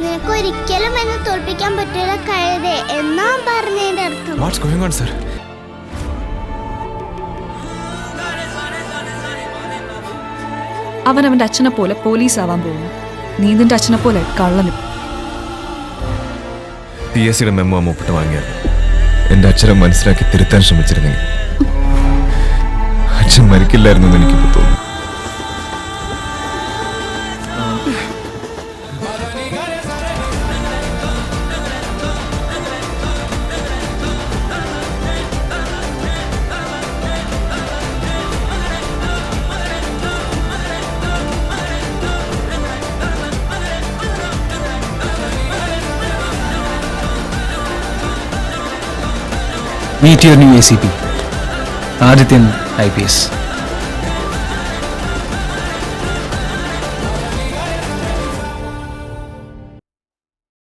നിനക്കൊരിക്കലും എന്നെ തോൽപ്പിക്കാൻ പറ്റില്ല കഴുതേ എന്നാ പറഞ്ഞതിന്റെ അർത്ഥം. What's going on, sir? അവൻ അവന്റെ അച്ഛനെ പോലെ പോലീസ് ആവാൻ പോകുന്നു. നീ നിന്റെ അച്ഛനെ പോലെ കള്ളനും. PSCയുടെ മെമ്മോ ഒപ്പിട്ട് വാങ്ങിയത് എന്റെ അച്ഛനെ മനസ്സിലാക്കി തിരുത്താൻ ശ്രമിച്ചിരുന്നെങ്കിൽ അച്ഛൻ മരിക്കില്ലായിരുന്നു എന്ന് എനിക്കിപ്പോ തോന്നുന്നു. Meet your new ACP, Adityan IPS.